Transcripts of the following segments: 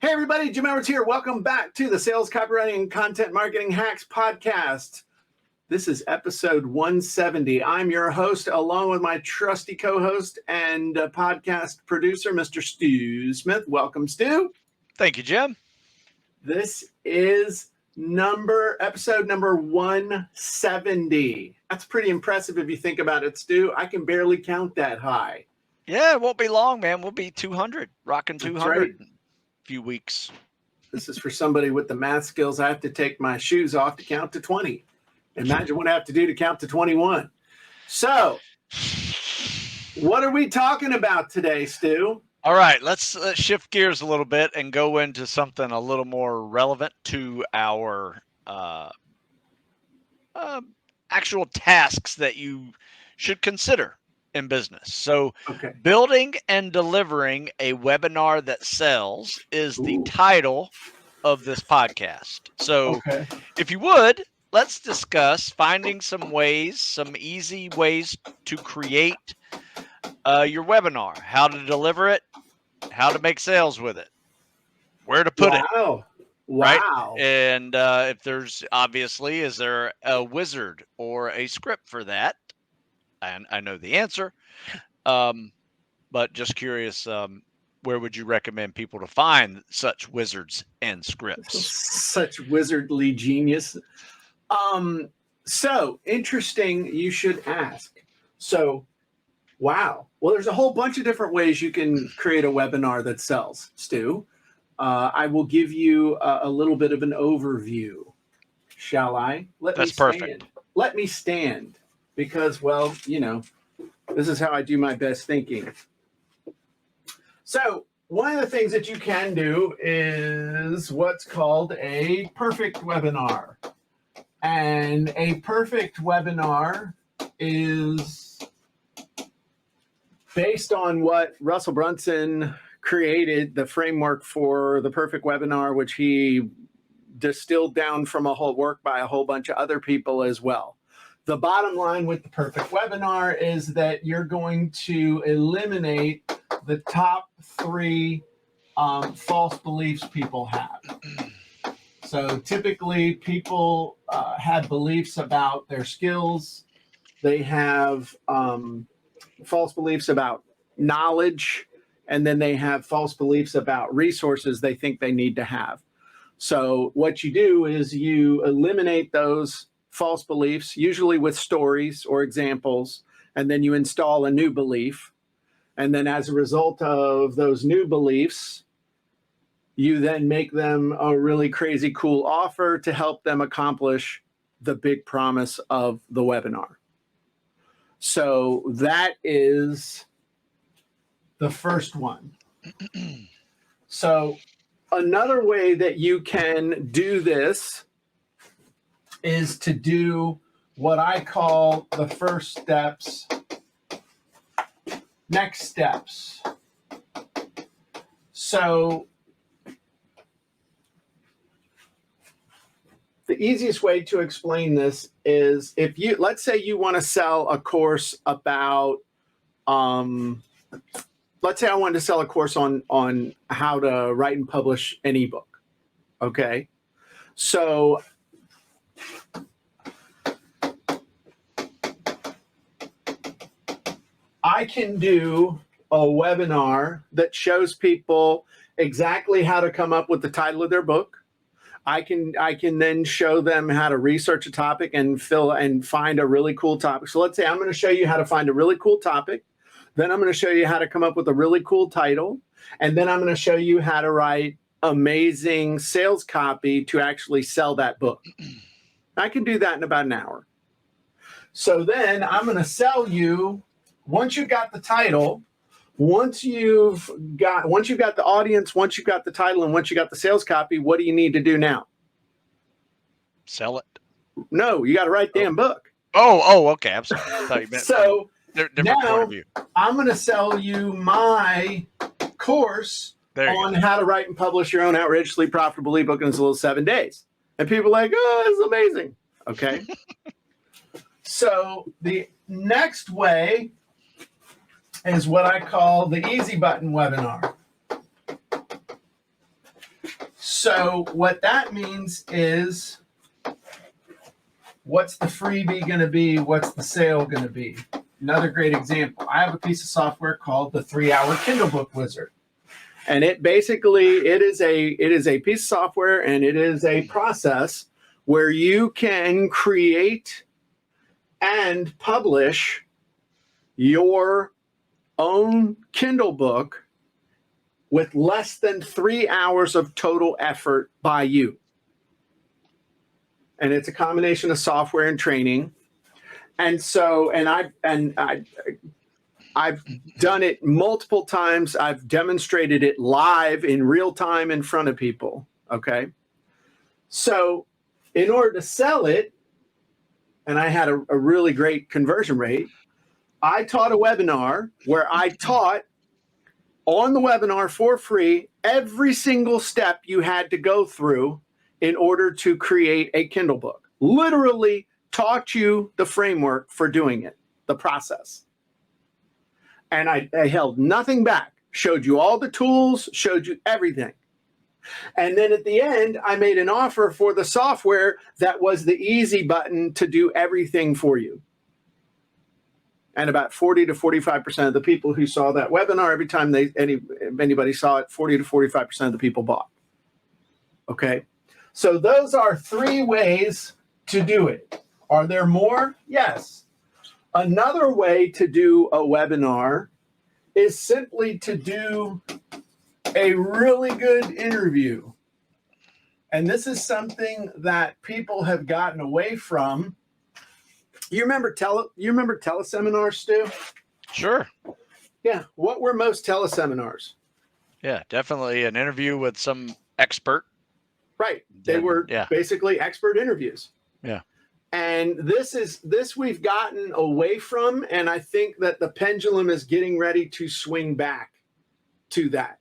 Hey everybody, Jim Edwards here. Welcome back to the Sales, Copywriting, and Content Marketing Hacks podcast. This is episode 170. I'm your host, along with my trusty co-host and podcast producer, Mr. Stu Smith. Welcome, Stu. Thank you, Jim. This is episode number 170. That's pretty impressive if you think about it, Stu. I can barely count that high. Yeah, it won't be long, man. We'll be 200, rocking 200 in a few weeks. This is for somebody with the math skills. I have to take my shoes off to count to 20. Imagine what I have to do to count to 21. So, what are we talking about today, Stu? All right, let's shift gears a little bit and go into something a little more relevant to our actual tasks that you should consider in business. So building and delivering a webinar that sells is the title of this podcast. So if you would, let's discuss finding some easy ways to create your webinar, how to deliver it, how to make sales with it, where to put it. Right? And if there's obviously, is there a wizard or a script for that? And I know the answer, but just curious, where would you recommend people to find such wizards and scripts? Such wizardly genius. So interesting, you should ask. So, wow. Well, there's a whole bunch of different ways you can create a webinar that sells, Stu. I will give you a little bit of an overview. Shall I? That's perfect. Let me stand. Because, well, you know, this is how I do my best thinking. So one of the things that you can do is what's called a perfect webinar. And a perfect webinar is based on what Russell Brunson created, the framework for the perfect webinar, which he distilled down from a whole work by a whole bunch of other people as well. The bottom line with the perfect webinar is that you're going to eliminate the top three false beliefs people have. So typically people have beliefs about their skills. They have false beliefs about knowledge, and then they have false beliefs about resources they think they need to have. So what you do is you eliminate those false beliefs, usually with stories or examples, and then you install a new belief. And then as a result of those new beliefs, you then make them a really crazy cool offer to help them accomplish the big promise of the webinar. So that is the first one. So another way that you can do this is to do what I call the first steps, next steps. So the easiest way to explain this is if you, let's say you want to sell a course about, let's say I wanted to sell a course on how to write and publish an ebook. Okay. So I can do a webinar that shows people exactly how to come up with the title of their book. I can then show them how to research a topic and find a really cool topic. So let's say I'm going to show you how to find a really cool topic. Then I'm going to show you how to come up with a really cool title. And then I'm going to show you how to write amazing sales copy to actually sell that book. I can do that in about an hour. So then I'm going to sell you, once you've got the title, once you've got the audience, once you've got the title, and once you got the sales copy, what do you need to do now? Sell it. No, you got to write the damn book. Oh, okay. I'm sorry. I thought you meant so different now point of view. I'm going to sell you my course on how to write and publish your own outrageously profitable ebook in as little as 7 days. And people are like, oh, this is amazing. Okay. So the next way is what I call the easy button webinar. So what that means is, what's the freebie going to be? What's the sale going to be? Another great example. I have a piece of software called the 3-Hour Kindle Book Wizard. And it is a piece of software, and it is a process where you can create and publish your own Kindle book with less than 3 hours of total effort by you. And it's a combination of software and training. And so, I've done it multiple times. I've demonstrated it live in real time in front of people. Okay. So in order to sell it, and I had a really great conversion rate, I taught a webinar where I taught on the webinar for free every single step you had to go through in order to create a Kindle book. Literally taught you the framework for doing it, the process. And I held nothing back, showed you all the tools, showed you everything. And then at the end, I made an offer for the software that was the easy button to do everything for you. And about 40 to 45% of the people who saw that webinar, every time anybody saw it, 40 to 45% of the people bought. Okay. So those are 3 ways to do it. Are there more? Yes. Another way to do a webinar is simply to do a really good interview. And this is something that people have gotten away from. You remember teleseminars, Stu? Sure. Yeah. What were most teleseminars? Yeah, definitely an interview with some expert. Right. They were basically expert interviews. Yeah. And this we've gotten away from, and I think that the pendulum is getting ready to swing back to that.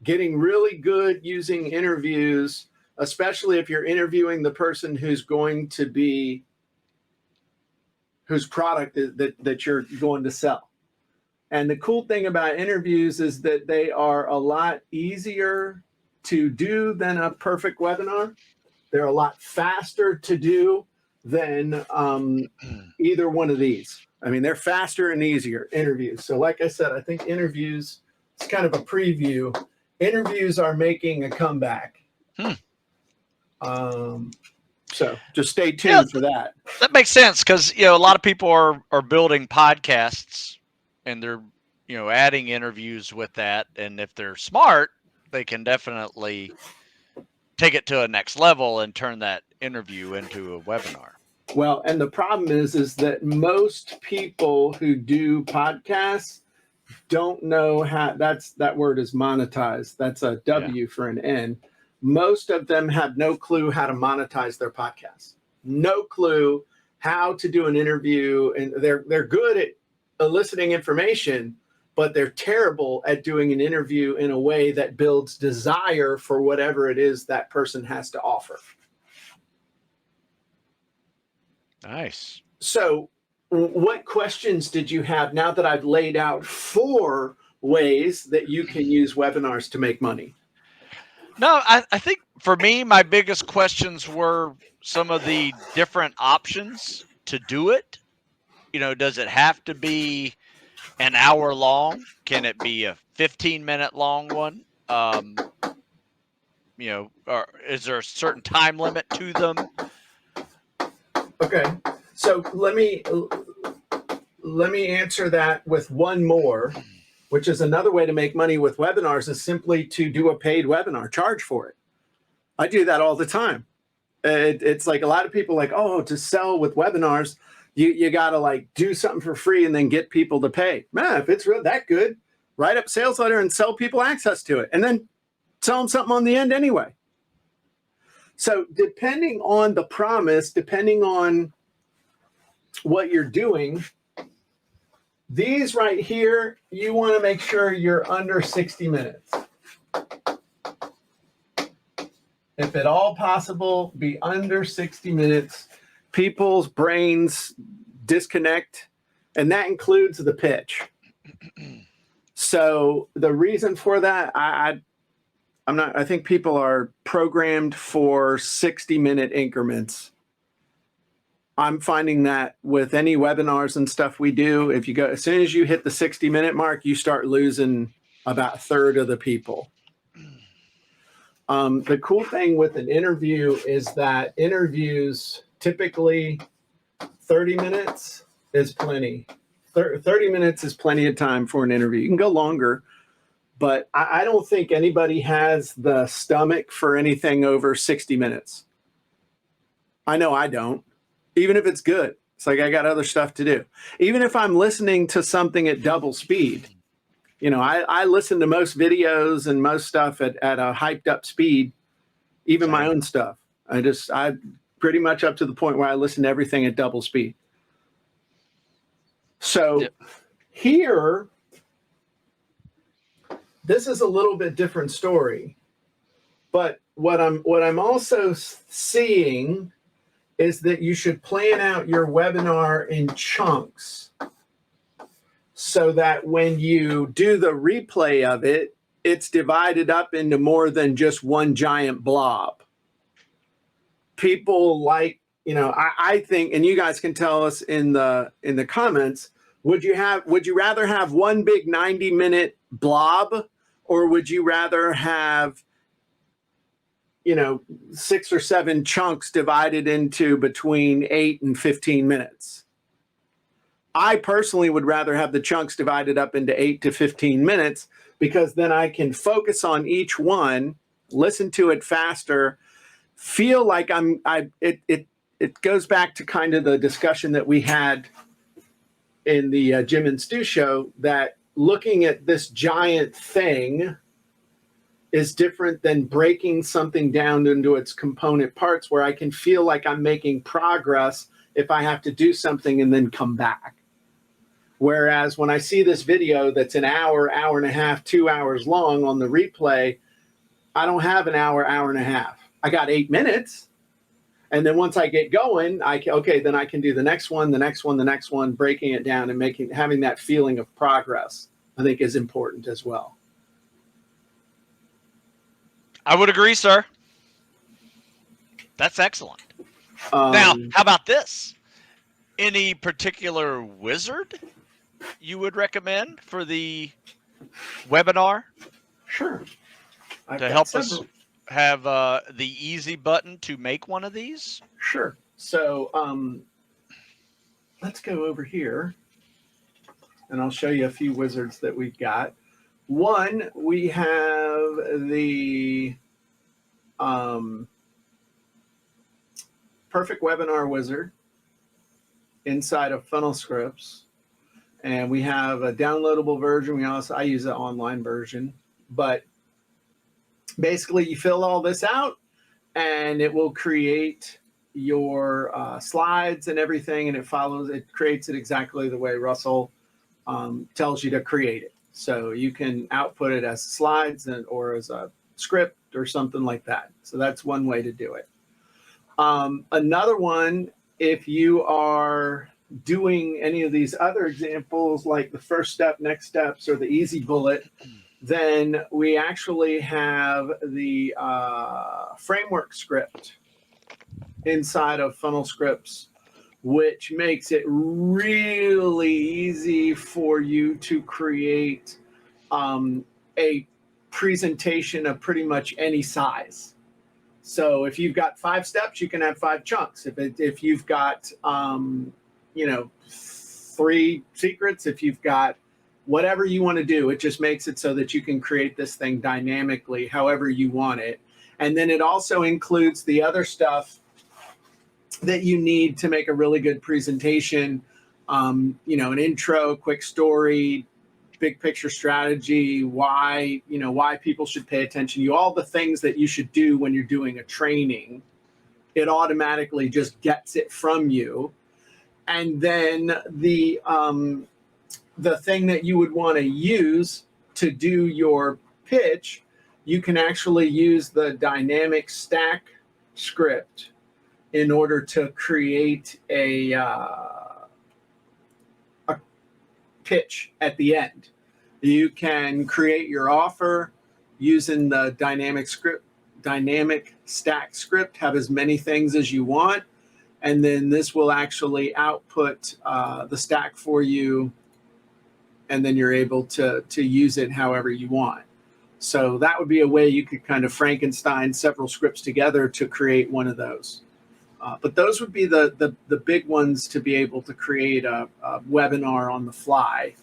Getting really good using interviews, especially if you're interviewing the person whose product that you're going to sell. And the cool thing about interviews is that they are a lot easier to do than a perfect webinar. They're a lot faster to do than either one of these. I mean, they're faster and easier interviews. So like I said, I think interviews, it's kind of a preview. Interviews are making a comeback. So just stay tuned for that. That makes sense, because a lot of people are building podcasts, and they're adding interviews with that. And if they're smart, they can definitely take it to a next level and turn that interview into a webinar. Well, and the problem is that most people who do podcasts don't know how that word is monetized. That's a W for an N. Most of them have no clue how to monetize their podcast. No clue how to do an interview, and they're good at eliciting information, but they're terrible at doing an interview in a way that builds desire for whatever it is that person has to offer. Nice. So what questions did you have now that I've laid out 4 ways that you can use webinars to make money? No, I think for me, my biggest questions were some of the different options to do it. Does it have to be an hour long? Can it be a 15-minute long one? Or is there a certain time limit to them? Okay, so let me answer that with one more, which is another way to make money with webinars, is simply to do a paid webinar, charge for it. I do that all the time. It's like a lot of people to sell with webinars, you got to do something for free and then get people to pay. Man, if it's really that good, write up a sales letter and sell people access to it, and then sell them something on the end anyway. So depending on the promise, depending on what you're doing, these right here, you want to make sure you're under 60 minutes. If at all possible, be under 60 minutes. People's brains disconnect, and that includes the pitch. So the reason for that, I think people are programmed for 60-minute increments. I'm finding that with any webinars and stuff we do, if you go, as soon as you hit the 60-minute mark, you start losing about a third of the people. The cool thing with an interview is that interviews typically 30 minutes is plenty. 30 minutes is plenty of time for an interview. You can go longer, but I don't think anybody has the stomach for anything over 60 minutes. I know I don't. Even if it's good, it's like I got other stuff to do. Even if I'm listening to something at double speed, you know, I listen to most videos and most stuff at a hyped up speed, even my own stuff. I pretty much up to the point where I listen to everything at double speed. So here, this is a little bit different story, but what I'm also seeing is that you should plan out your webinar in chunks so that when you do the replay of it, it's divided up into more than just one giant blob. People like, you know, I think, and you guys can tell us in the comments, would you rather have one big 90-minute blob, or would you rather have, you know, 6 or 7 chunks divided into between 8 and 15 minutes? I personally would rather have the chunks divided up into 8 to 15 minutes, because then I can focus on each one, listen to it faster, feel like it goes back to kind of the discussion that we had in the Jim and Stu show, that looking at this giant thing is different than breaking something down into its component parts, where I can feel like I'm making progress if I have to do something and then come back. Whereas when I see this video that's an hour, hour and a half, 2 hours long on the replay, I don't have an hour, hour and a half. I got 8 minutes. And then once I get going, then I can do the next one, the next one, the next one, breaking it down and having that feeling of progress, I think, is important as well. I would agree, sir. That's excellent. Now, how about this? Any particular wizard you would recommend for the webinar? Sure. To help us have the easy button to make one of these? Sure. So let's go over here, and I'll show you a few wizards that we've got. One, we have the Perfect Webinar Wizard inside of Funnel Scripts. And we have a downloadable version. I use an online version, but basically you fill all this out and it will create your slides and everything. And it creates it exactly the way Russell tells you to create it. So you can output it as slides or as a script or something like that. So that's one way to do it. Another one, if you are doing any of these other examples, like the first step, next steps, or the easy bullet, then we actually have the framework script inside of Funnel Scripts, which makes it really easy for you to create a presentation of pretty much any size. So if you've got 5 steps, you can have 5 chunks. If you've got 3 secrets, if you've got whatever you want to do, it just makes it so that you can create this thing dynamically however you want it. And then it also includes the other stuff that you need to make a really good presentation. An intro, quick story, big picture strategy, why people should pay attention to you, all the things that you should do when you're doing a training. It automatically just gets it from you. And then the thing that you would want to use to do your pitch, you can actually use the dynamic stack script in order to create a pitch at the end. You can create your offer. using the dynamic stack script, have as many things as you want. And then this will actually output the stack for you. And then you're able to use it however you want. So that would be a way you could kind of Frankenstein several scripts together to create one of those. But those would be the big ones to be able to create a webinar on the fly.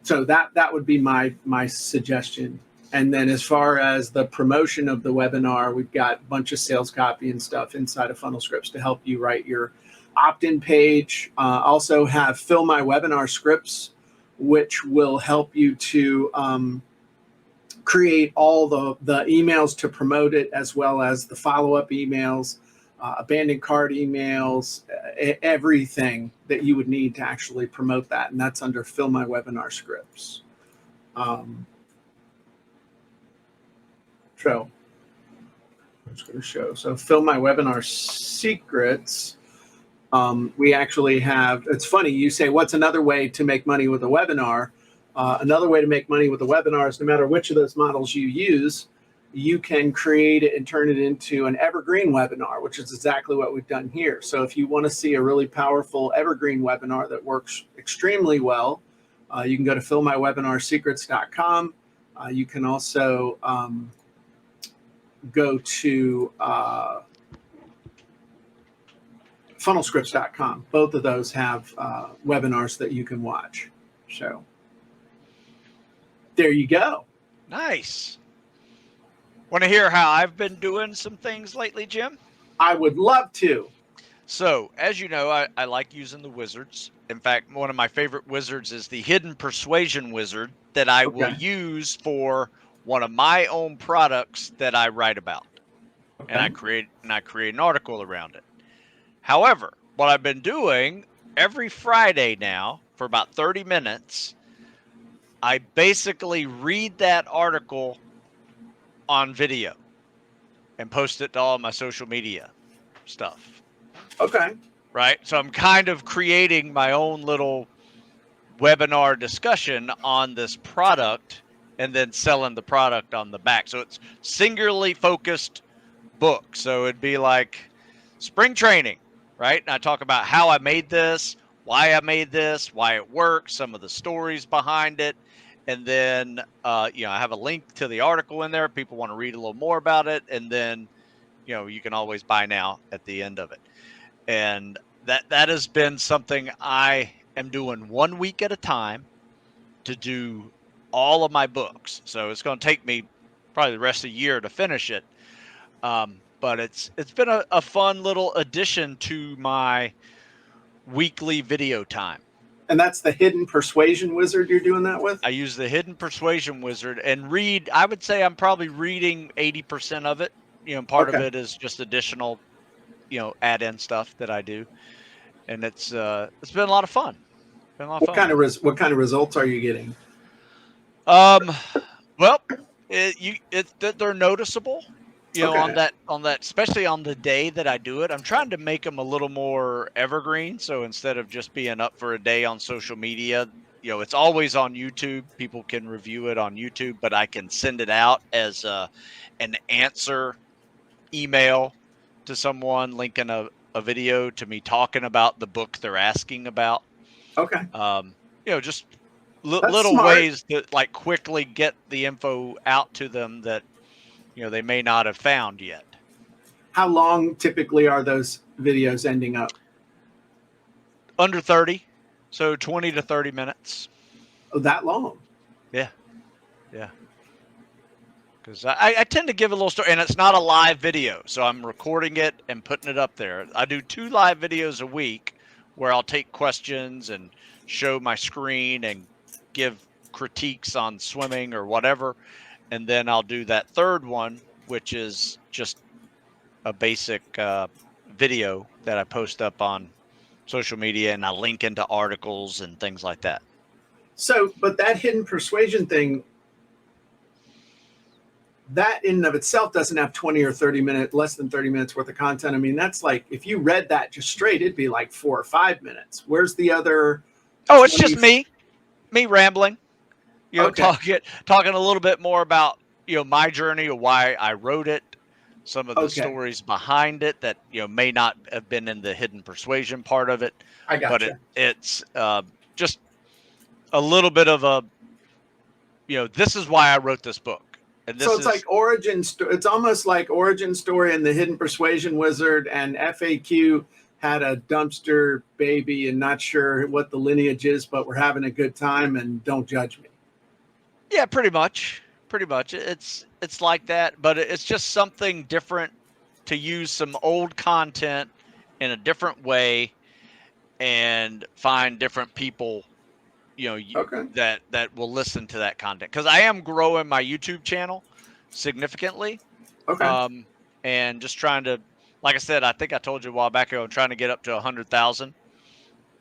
So that would be my suggestion. And then as far as the promotion of the webinar, we've got a bunch of sales copy and stuff inside of Funnel Scripts to help you write your opt-in page. Also have Fill My Webinar scripts, which will help you to create all the emails to promote it, as well as the follow-up emails, abandoned cart emails, everything that you would need to actually promote that. And that's under Fill My Webinar scripts. So I'm just going to show. So Fill My Webinar secrets. We actually have, it's funny, you say, what's another way to make money with a webinar? Another way to make money with a webinar is no matter which of those models you use, you can create it and turn it into an evergreen webinar, which is exactly what we've done here. So if you want to see a really powerful evergreen webinar that works extremely well, you can go to fillmywebinarsecrets.com. You can also go to funnelscripts.com. Both of those have webinars that you can watch. So there you go. Nice. Want to hear how I've been doing some things lately, Jim? I would love to. So, as you know, I like using the wizards. In fact, one of my favorite wizards is the Hidden Persuasion Wizard that I will use for one of my own products that I write about. Okay. And I create an article around it. However, what I've been doing every Friday now for about 30 minutes, I basically read that article on video and post it to all my social media stuff. Okay. Right. So I'm kind of creating my own little webinar discussion on this product and then selling the product on the back. So it's singularly focused book. So it'd be like spring training, right? And I talk about how I made this, why I made this, why it works, some of the stories behind it. And then, I have a link to the article in there. People want to read a little more about it. And then, you can always buy now at the end of it. And that has been something I am doing 1 week at a time to do all of my books. So it's going to take me probably the rest of the year to finish it. But it's been a fun little addition to my weekly video time. And that's the Hidden Persuasion Wizard you're doing that with? I use the Hidden Persuasion Wizard and read. I would say I'm probably reading 80% of it. Part of it is just additional, add-in stuff that I do, and it's been a lot of fun. What kind of results are you getting? Well, they're noticeable. On that, especially on the day that I do it, I'm trying to make them a little more evergreen. So instead of just being up for a day on social media, it's always on YouTube. People can review it on YouTube, but I can send it out as an answer email to someone, linking a video to me talking about the book they're asking about. Okay. Just little smart ways to like quickly get the info out to them that they may not have found yet. How long typically are those videos ending up? Under 30, so 20 to 30 minutes. Oh, that long? Yeah. Because I tend to give a little story, and it's not a live video, so I'm recording it and putting it up there. I do 2 live videos a week where I'll take questions and show my screen and give critiques on swimming or whatever. And then I'll do that third one, which is just a basic video that I post up on social media, and I link into articles and things like that. So, but that Hidden Persuasion thing, that in and of itself doesn't have 20 or 30 minutes, less than 30 minutes worth of content. I mean, that's like, if you read that just straight, it'd be like 4 or 5 minutes. Where's the other? Oh, it's just me rambling. Okay. talking a little bit more about, my journey or why I wrote it, some of the Okay. stories behind it that, may not have been in the hidden persuasion part of it, I but gotcha. it's just a little bit of a, this is why I wrote this book. And So this it's is, like it's almost like origin story in the Hidden Persuasion Wizard, and FAQ had a dumpster baby and not sure what the lineage is, but we're having a good time and don't judge me. yeah, pretty much. Pretty much. It's like that, but it's just something different to use some old content in a different way and find different people, Okay. that will listen to that content, because I am growing my YouTube channel significantly, Okay. and just trying to, like I said, I think I told you a while back ago, I'm trying to get up to 100,000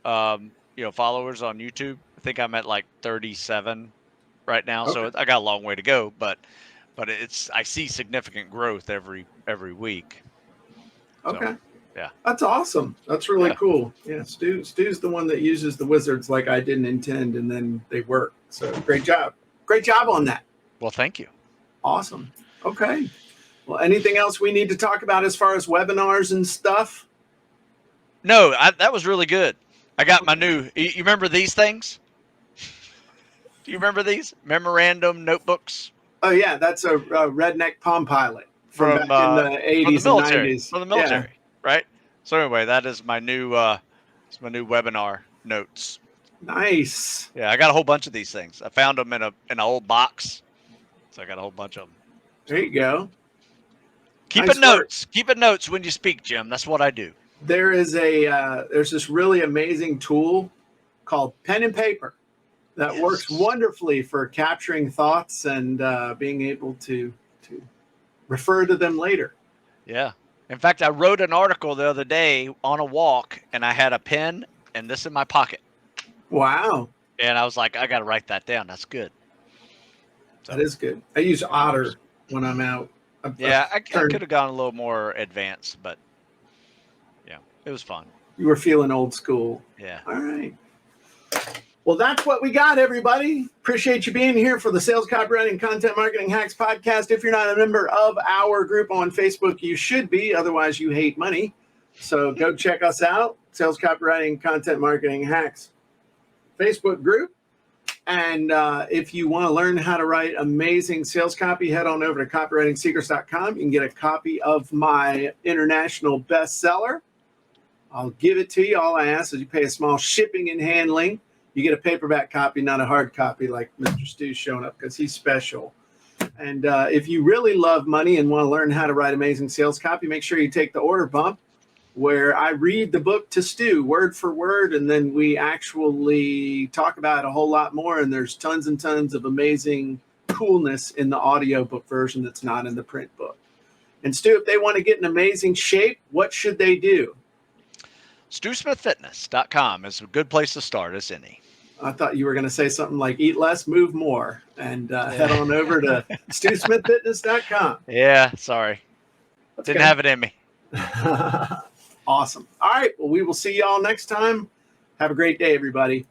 followers on YouTube. I think I'm at like 37 right now, Okay. so I got a long way to go, but I see significant growth every week. Okay. So, yeah. That's awesome. That's really Yeah. cool. Yeah. Stu's the one that uses the wizards like I didn't intend, and then they work. So great job. Great job on that. Well, thank you. Awesome. Okay. Well, anything else we need to talk about as far as webinars and stuff? No, that was really good. I got my new. You remember these things? Do you remember these memorandum notebooks Oh yeah, that's a redneck Palm Pilot from from back in the from the 80s and military? 90s. From the Yeah. military, right? So anyway, that is my new. It's my new webinar notes. Nice. Yeah, I got a whole bunch of these things. I found them in an old box, so I got a whole bunch of them. There you go. Keep Nice it notes. Keep it notes when you speak, Jim. That's what I do. There is there's this really amazing tool called pen and paper that works Yes. wonderfully for capturing thoughts and being able to refer to them later. Yeah. In fact, I wrote an article the other day on a walk, and I had a pen and this in my pocket. Wow. And I was like, I got to write that down. That's good. So, that is good. I use Otter when I'm out. Yeah, I could have gone a little more advanced, but yeah, it was fun. You were feeling old school. Yeah. All right. Well, that's what we got, everybody. Appreciate you being here for the Sales Copywriting and Content Marketing Hacks podcast. If you're not a member of our group on Facebook, you should be. Otherwise, you hate money. So go check us out, Sales Copywriting and Content Marketing Hacks Facebook group. And if you want to learn how to write amazing sales copy, head on over to copywritingsecrets.com. You can get a copy of my international bestseller. I'll give it to you. All I ask is you pay a small shipping and handling. You get a paperback copy, not a hard copy like Mr. Stu's showing up, because he's special. And if you really love money and want to learn how to write amazing sales copy, make sure you take the order bump, where I read the book to Stu word for word, and then we actually talk about it a whole lot more. And there's tons and tons of amazing coolness in the audiobook version that's not in the print book. And Stu, if they want to get in amazing shape, what should they do? StuSmithFitness.com is a good place to start, as any. I thought you were going to say something like eat less, move more, and head on over to StuSmithFitness.com. Yeah, sorry. Didn't have it in me. Awesome. All right. Well, we will see y'all next time. Have a great day, everybody.